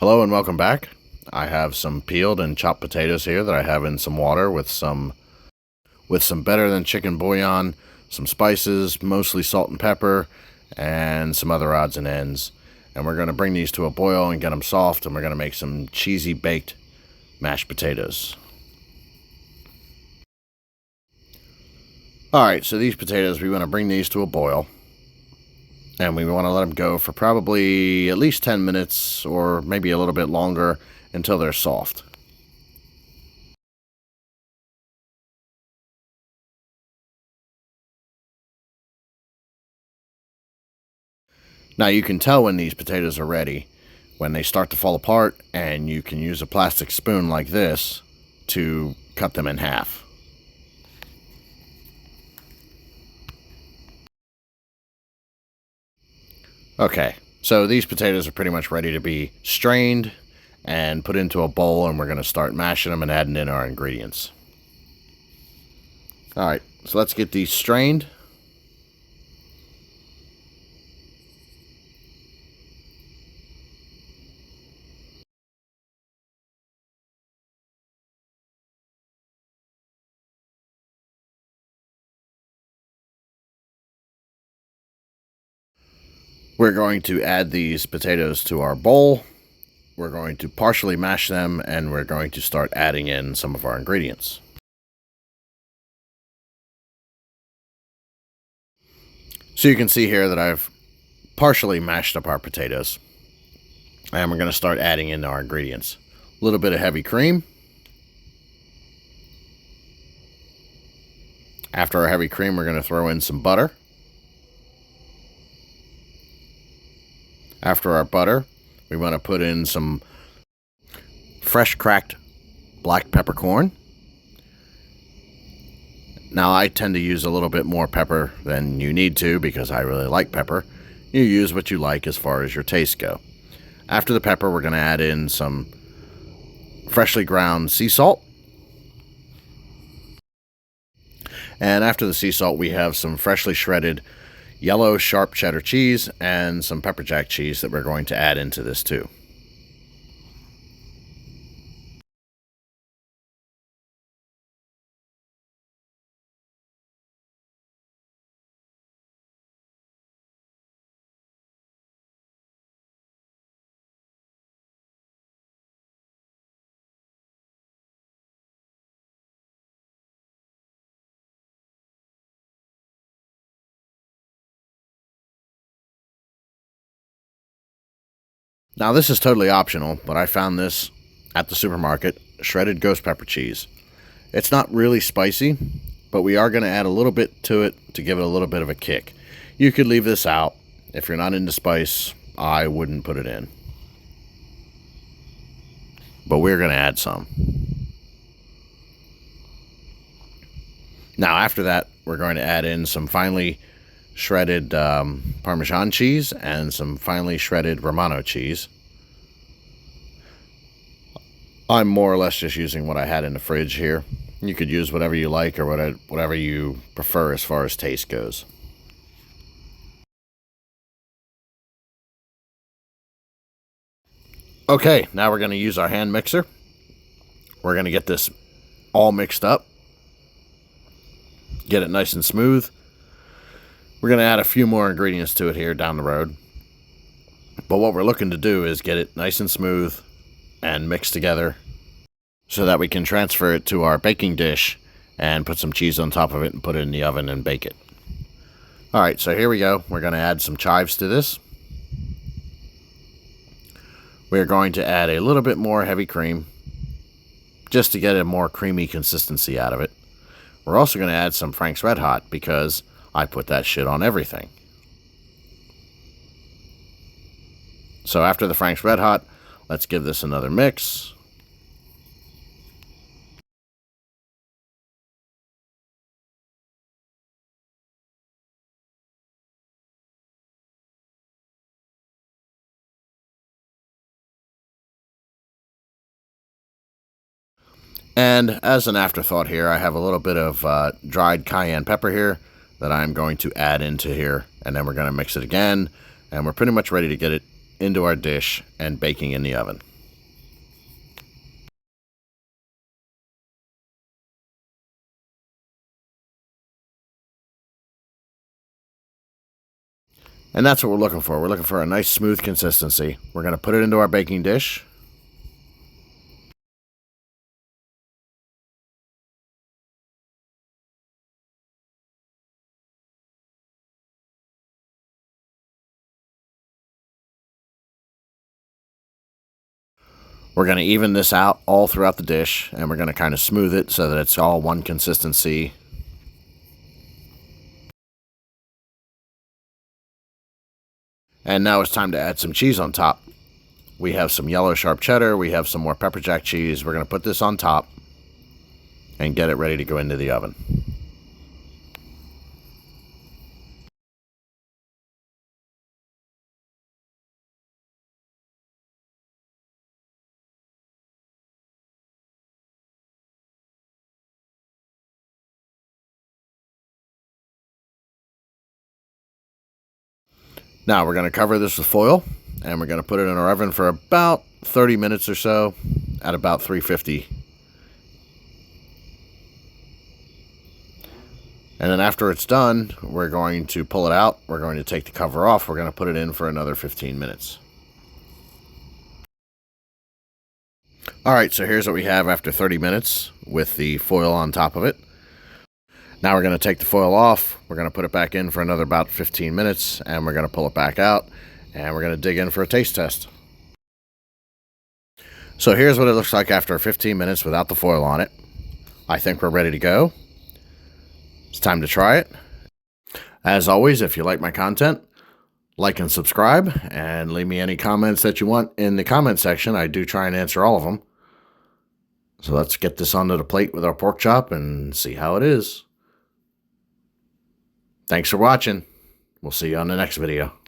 Hello and welcome back. I have some peeled and chopped potatoes here that I have in some water with some better than chicken bouillon, some spices, mostly salt and pepper, and some other odds and ends. And we're going to bring these to a boil and get them soft, and we're going to make some cheesy baked mashed potatoes. Alright, so these potatoes, we want to bring these to a boil. And we want to let them go for probably at least 10 minutes or maybe a little bit longer until they're soft. Now you can tell when these potatoes are ready when they start to fall apart, and you can use a plastic spoon like this to cut them in half. Okay, so these potatoes are pretty much ready to be strained and put into a bowl, and we're going to start mashing them and adding in our ingredients. Alright, so let's get these strained. We're going to add these potatoes to our bowl. We're going to partially mash them, and we're going to start adding in some of our ingredients. So you can see here that I've partially mashed up our potatoes. And we're going to start adding in our ingredients. A little bit of heavy cream. After our heavy cream, we're going to throw in some butter. After our butter, we want to put in some fresh cracked black peppercorn. Now, I tend to use a little bit more pepper than you need to because I really like pepper. You use what you like as far as your tastes go. After the pepper, we're going to add in some freshly ground sea salt. And after the sea salt, we have some freshly shredded yellow sharp cheddar cheese and some pepper jack cheese that we're going to add into this too. Now, this is totally optional, but I found this at the supermarket, shredded ghost pepper cheese. It's not really spicy, but we are going to add a little bit to it to give it a little bit of a kick. You could leave this out. If you're not into spice, I wouldn't put it in. But we're going to add some. Now, after that, we're going to add in some finely shredded Parmesan cheese and some finely shredded Romano cheese. I'm more or less just using what I had in the fridge here. You could use whatever you like or whatever you prefer as far as taste goes. Okay, now we're going to use our hand mixer. We're going to get this all mixed up. Get it nice and smooth. We're going to add a few more ingredients to it here down the road. But what we're looking to do is get it nice and smooth and mixed together so that we can transfer it to our baking dish and put some cheese on top of it and put it in the oven and bake it. Alright, so here we go. We're going to add some chives to this. We're going to add a little bit more heavy cream just to get a more creamy consistency out of it. We're also going to add some Frank's Red Hot because I put that shit on everything. So after the Frank's Red Hot, let's give this another mix. And as an afterthought here, I have a little bit of dried cayenne pepper here that I'm going to add into here. And then we're going to mix it again. And we're pretty much ready to get it into our dish and baking in the oven. And that's what we're looking for. We're looking for a nice smooth consistency. We're going to put it into our baking dish. We're going to even this out all throughout the dish, and we're going to kind of smooth it so that it's all one consistency. And now it's time to add some cheese on top. We have some yellow sharp cheddar, we have some more pepper jack cheese. We're going to put this on top and get it ready to go into the oven. Now we're going to cover this with foil, and we're going to put it in our oven for about 30 minutes or so at about 350. And then after it's done, we're going to pull it out. We're going to take the cover off. We're going to put it in for another 15 minutes. All right, so here's what we have after 30 minutes with the foil on top of it. Now we're going to take the foil off. We're going to put it back in for another about 15 minutes, and we're going to pull it back out, and we're going to dig in for a taste test. So here's what it looks like after 15 minutes without the foil on it. I think we're ready to go. It's time to try it. As always, if you like my content, like and subscribe, and leave me any comments that you want in the comment section. I do try and answer all of them. So let's get this onto the plate with our pork chop and see how it is. Thanks for watching. We'll see you on the next video.